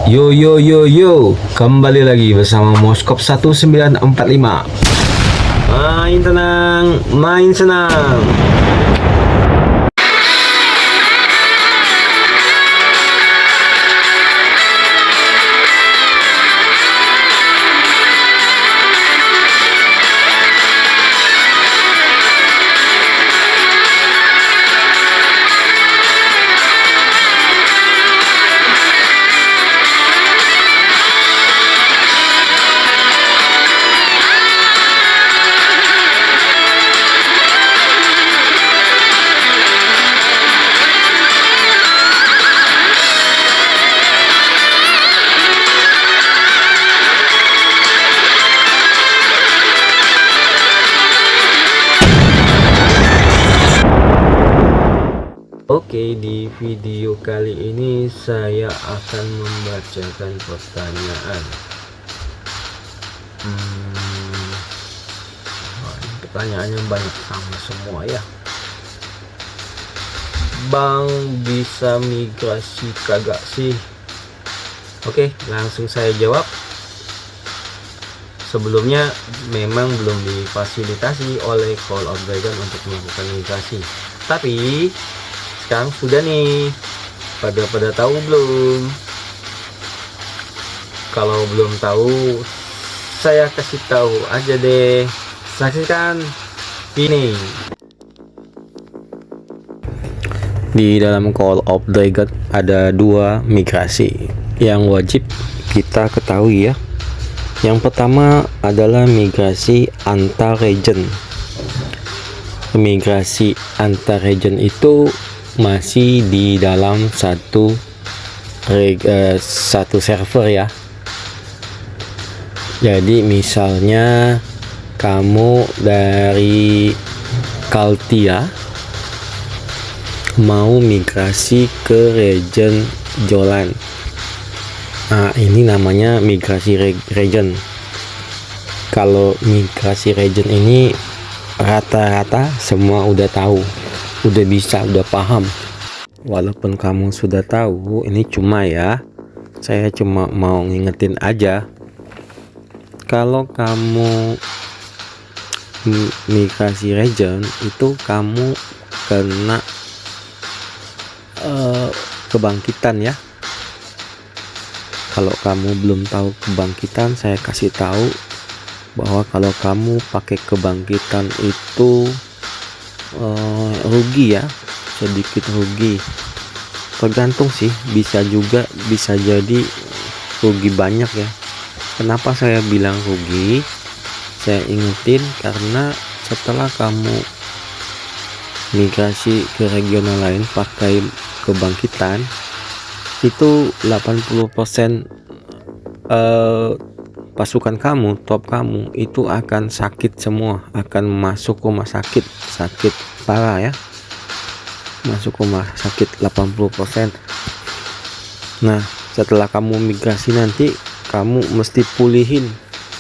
Yo yo yo yo, kembali lagi bersama Moskop 1945. Main tenang, main senang. Oke, di video kali ini saya akan membacakan pertanyaan. Pertanyaannya banyak sama semua ya. Bang, bisa migrasi kagak sih? Oke, langsung saya jawab. Sebelumnya memang belum difasilitasi oleh Call of Dragon untuk melakukan migrasi, tapi sekarang sudah nih. Pada tahu belum? Kalau belum tahu, saya kasih tahu aja deh. Saksikan ini. Di dalam Call of Dragon ada dua migrasi yang wajib kita ketahui ya. Yang pertama adalah migrasi antar region. Migrasi antar region itu masih di dalam satu server ya. Jadi misalnya kamu dari Kaltia mau migrasi ke region Jolan. Nah, ini namanya migrasi region. Kalau migrasi region ini rata-rata semua udah tahu, udah bisa, udah paham. Walaupun kamu sudah tahu, ini cuma ya, saya cuma mau ngingetin aja. Kalau kamu migrasi region itu kamu kena kebangkitan ya. Kalau kamu belum tahu kebangkitan, saya kasih tahu bahwa kalau kamu pakai kebangkitan itu rugi ya, sedikit rugi. Tergantung sih, bisa jadi rugi banyak ya. Kenapa saya bilang rugi? Saya ingetin karena setelah kamu migrasi ke regional lain pakai kebangkitan, itu 80% pasukan kamu, top kamu itu akan sakit semua, akan masuk rumah sakit parah ya, masuk rumah sakit 80%. Nah, setelah kamu migrasi nanti kamu mesti pulihin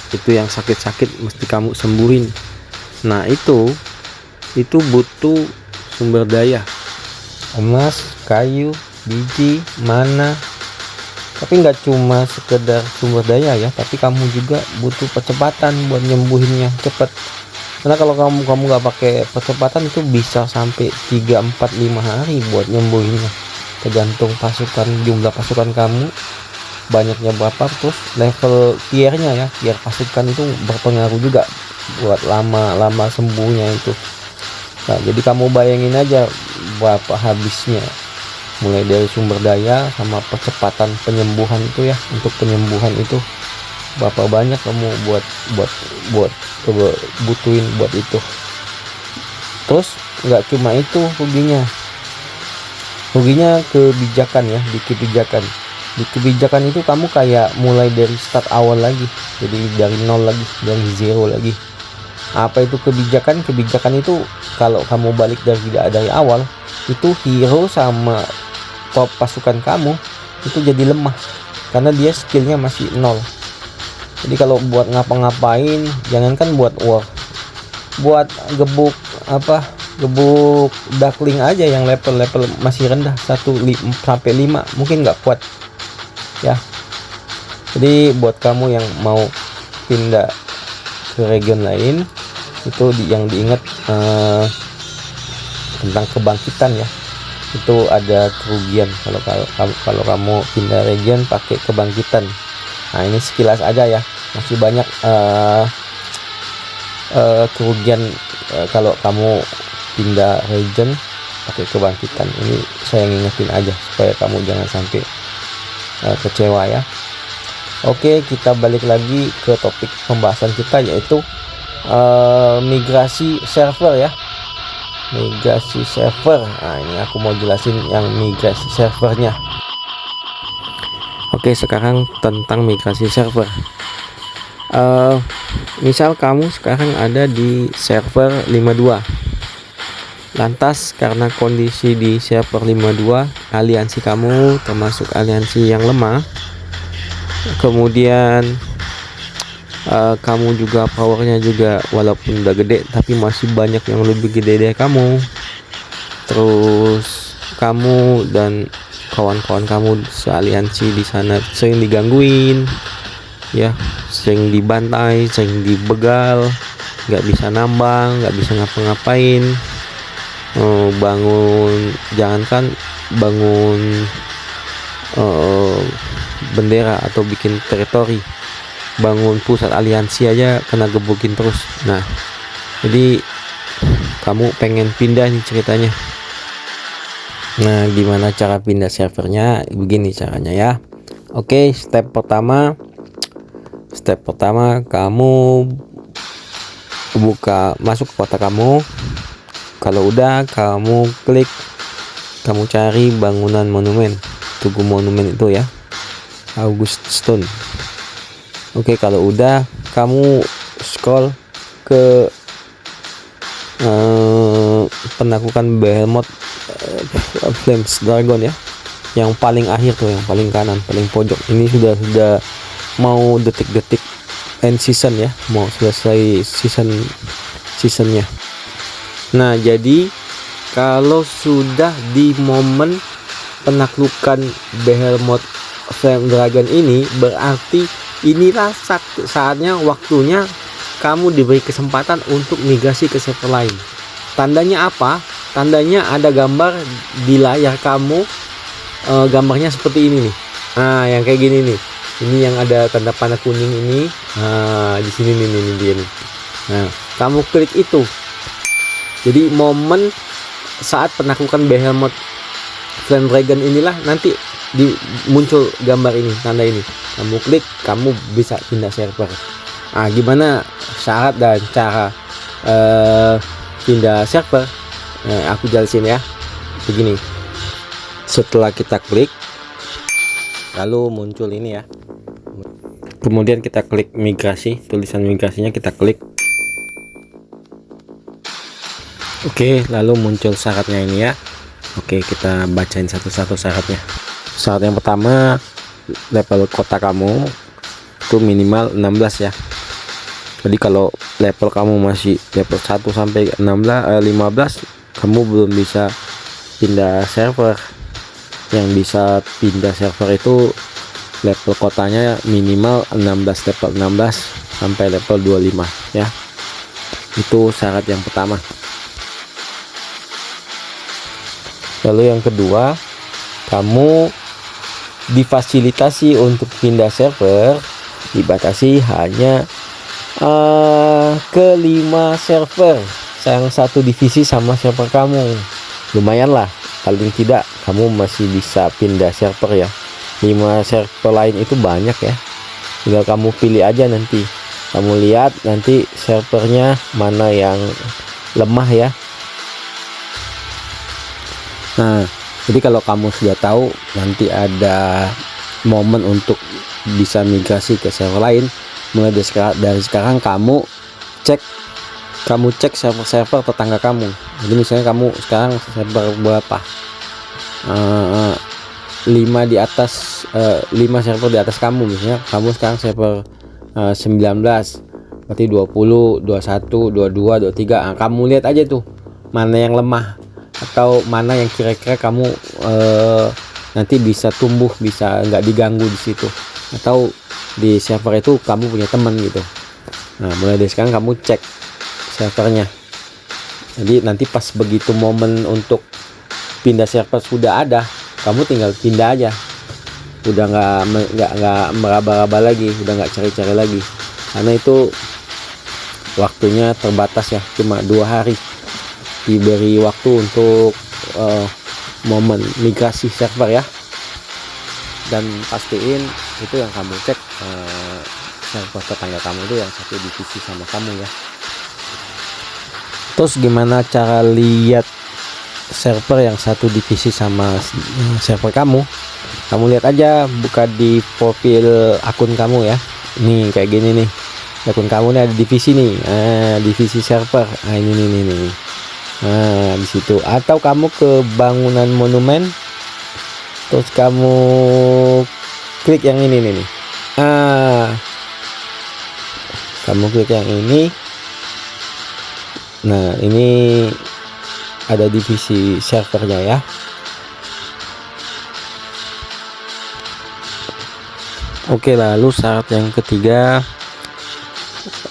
itu yang sakit-sakit, mesti kamu sembuhin. Nah, itu butuh sumber daya, emas, kayu, biji, mana. Tapi nggak cuma sekedar sumber daya ya, tapi kamu juga butuh percepatan buat nyembuhinnya cepet. Karena kalau kamu nggak pakai percepatan itu bisa sampai 3, 4, 5 hari buat nyembuhinnya. Tergantung jumlah pasukan kamu banyaknya berapa, terus level tiernya ya, tier pasukan itu berpengaruh juga buat lama sembuhnya itu. Nah, jadi kamu bayangin aja berapa habisnya, mulai dari sumber daya sama percepatan penyembuhan itu ya. Untuk penyembuhan itu berapa banyak kamu buat butuhin buat itu. Terus nggak cuma itu ruginya kebijakan ya. Di kebijakan itu kamu kayak mulai dari start awal lagi, jadi dari nol lagi, dari zero lagi. Apa itu kebijakan itu kalau kamu balik dari awal, itu hero sama top pasukan kamu itu jadi lemah karena dia skillnya masih nol. Jadi kalau buat ngapa-ngapain, jangankan buat war, buat gebuk duckling aja yang level masih rendah 1 sampai 5 mungkin nggak kuat ya. Jadi buat kamu yang mau pindah ke region lain itu yang diingat tentang kebangkitan ya. Itu ada kerugian kalau kamu pindah region pakai kebangkitan. Nah ini sekilas aja ya, masih banyak kerugian kalau kamu pindah region pakai kebangkitan. Ini saya ngingetin aja supaya kamu jangan sampai kecewa ya. Oke, kita balik lagi ke topik pembahasan kita, yaitu migrasi server ya. Migrasi server. Nah ini aku mau jelasin yang migrasi servernya. Oke, sekarang tentang migrasi server. Misal kamu sekarang ada di server 52. Lantas karena kondisi di server 52 aliansi kamu termasuk aliansi yang lemah, kemudian kamu juga powernya juga walaupun udah gede tapi masih banyak yang lebih gede dari kamu. Terus kamu dan kawan-kawan kamu sealiansi di sana sering digangguin ya, sering dibantai, sering dibegal, nggak bisa nambang, nggak bisa ngapa-ngapain. Bangun, jangankan bangun bendera atau bikin teritori, bangun pusat aliansi aja kena gebukin terus. Nah jadi kamu pengen pindah nih ceritanya. Nah gimana cara pindah servernya? Begini caranya ya. Oke, step pertama kamu masuk ke kota kamu. Kalau udah kamu klik, kamu cari bangunan monumen, Tugu Monumen itu ya, Auguststone. Oke, kalau udah kamu scroll ke penaklukan Behemoth Flames Dragon ya, yang paling akhir tuh, yang paling kanan, paling pojok. Ini sudah mau detik-detik end season ya, mau selesai seasonnya. Nah jadi kalau sudah di momen penaklukan Behemoth Flame Dragon ini, berarti inilah saatnya, waktunya kamu diberi kesempatan untuk migrasi ke server lain. Tandanya apa? Tandanya ada gambar di layar kamu, gambarnya seperti ini nih. Nah yang kayak gini nih, ini yang ada tanda panah kuning ini. Nah di sini nih dia nih. Nah kamu klik itu. Jadi momen saat penaklukan Behemoth Flame Dragon inilah nanti muncul gambar ini, tanda ini. Kamu klik, kamu bisa pindah server. Nah gimana syarat dan cara pindah server? Nah, aku jelasin ya. Begini, setelah kita klik, lalu muncul ini ya, kemudian kita klik migrasi, tulisan migrasinya kita klik. Oke, lalu muncul syaratnya ini ya. Oke, kita bacain satu-satu syaratnya. Syarat yang pertama, level kota kamu itu minimal 16 ya. Jadi kalau level kamu masih level 1 sampai 15, kamu belum bisa pindah server. Yang bisa pindah server itu level kotanya minimal 16, level 16 sampai level 25 ya. Itu syarat yang pertama. Lalu yang kedua, kamu difasilitasi untuk pindah server dibatasi hanya ke 5 server, yang satu divisi sama server kamu. Lumayan lah, paling tidak kamu masih bisa pindah server ya. 5 server lain itu banyak ya, tinggal kamu pilih aja, nanti kamu lihat nanti servernya mana yang lemah ya. Nah jadi kalau kamu sudah tahu nanti ada momen untuk bisa migrasi ke server lain, mulai dari sekarang kamu cek server-server tetangga kamu. Jadi misalnya kamu sekarang server berapa, 5 di atas, 5 server di atas kamu, misalnya kamu sekarang server 19, berarti 20, 21, 22, 23. Nah, kamu lihat aja tuh mana yang lemah atau mana yang kira-kira kamu nanti bisa tumbuh, bisa nggak diganggu di situ, atau di server itu kamu punya teman gitu. Nah, mulai dari sekarang kamu cek servernya. Jadi nanti pas begitu momen untuk pindah server sudah ada, kamu tinggal pindah aja. Udah nggak meraba-raba lagi, udah nggak cari-cari lagi. Karena itu waktunya terbatas ya, cuma 2 hari diberi waktu untuk momen migrasi server ya. Dan pastiin itu yang kamu cek server tetangga kamu itu yang satu divisi sama kamu ya. Terus gimana cara lihat server yang satu divisi sama server kamu? Kamu lihat aja, buka di profil akun kamu ya. Nih kayak gini nih, akun kamu nih ada divisi nih, divisi server. Ini nih. Nah di situ, atau kamu ke bangunan monumen, terus kamu klik yang ini nih. Kamu klik yang ini. Nah ini ada divisi servernya ya. Oke, lalu syarat yang ketiga,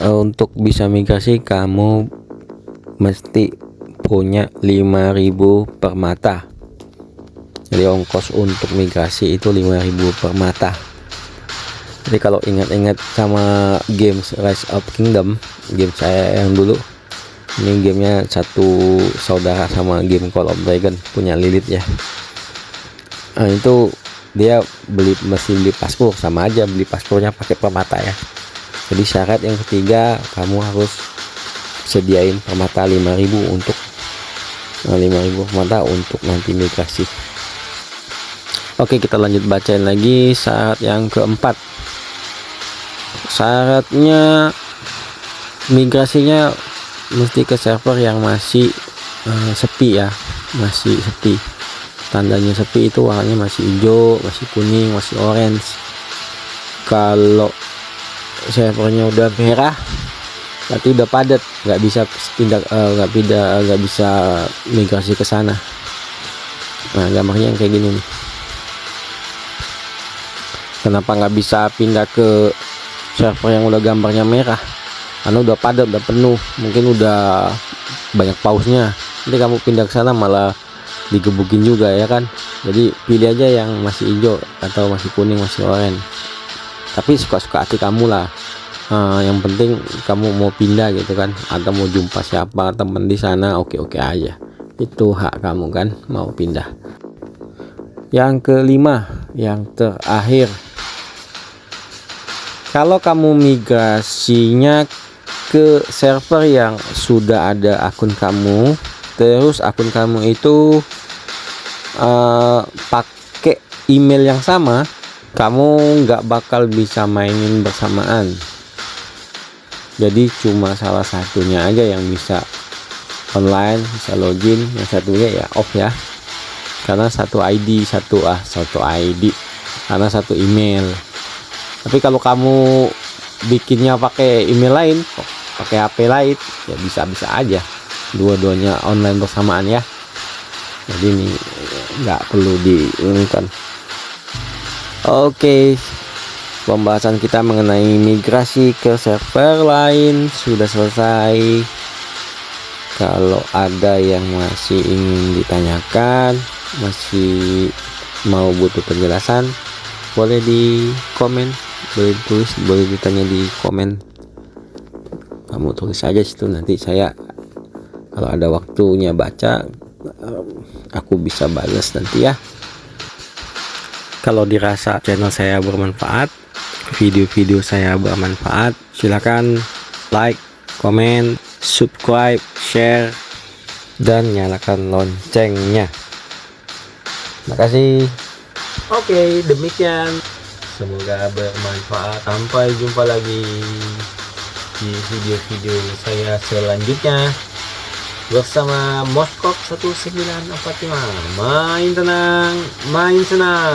untuk bisa migrasi kamu mesti punya 5.000 per mata. Jadi ongkos untuk migrasi itu 5.000 per mata. Jadi kalau ingat-ingat sama games Rise of Kingdom, game saya yang dulu, ini gamenya satu saudara sama game Call of Dragon punya Lilith ya. Nah itu dia mesti beli paspor, sama aja beli paspornya pakai permata ya. Jadi syarat yang ketiga, kamu harus sediain permata 5.000 untuk 5.000 permata untuk nanti migrasi. Oke, kita lanjut bacain lagi syarat yang keempat. Syaratnya migrasinya mesti ke server yang masih sepi ya, masih sepi. Tandanya sepi itu warnanya masih hijau, masih kuning, masih orange. Kalau servernya udah merah, berarti udah padat, nggak bisa pindah, nggak bisa migrasi ke sana. Nah gambarnya yang kayak gini nih. Kenapa nggak bisa pindah ke server yang udah gambarnya merah? Karena udah padat, udah penuh, mungkin udah banyak pausnya. Nanti kamu pindah ke sana malah digebukin juga ya kan. Jadi pilih aja yang masih hijau atau masih kuning, masih oranye. Tapi suka-suka hati kamu lah. Yang penting kamu mau pindah gitu kan, atau mau jumpa siapa temen di sana, oke aja. Itu hak kamu kan, mau pindah. Yang kelima, yang terakhir, kalau kamu migrasinya ke server yang sudah ada akun kamu, terus akun kamu itu pakai email yang sama, kamu nggak bakal bisa mainin bersamaan. Jadi cuma salah satunya aja yang bisa online, bisa login, yang satunya ya off ya, karena satu ID, satu ID, karena satu email. Tapi kalau kamu bikinnya pakai email lain, pakai HP lain, ya bisa aja dua-duanya online bersamaan ya. Jadi ini nggak perlu diinginkan. Oke, pembahasan kita mengenai migrasi ke server lain sudah selesai. Kalau ada yang masih ingin ditanyakan, masih mau butuh penjelasan, boleh di komen, boleh tulis, boleh ditanya di komen. Kamu tulis aja situ, nanti saya kalau ada waktunya baca, aku bisa balas nanti ya. Kalau dirasa channel saya bermanfaat, video-video saya bermanfaat, silakan like, komen, subscribe, share, dan nyalakan loncengnya. Terima kasih. Oke, demikian. Semoga bermanfaat. Sampai jumpa lagi di video-video saya selanjutnya bersama Moskop 1945. Main tenang, main senang.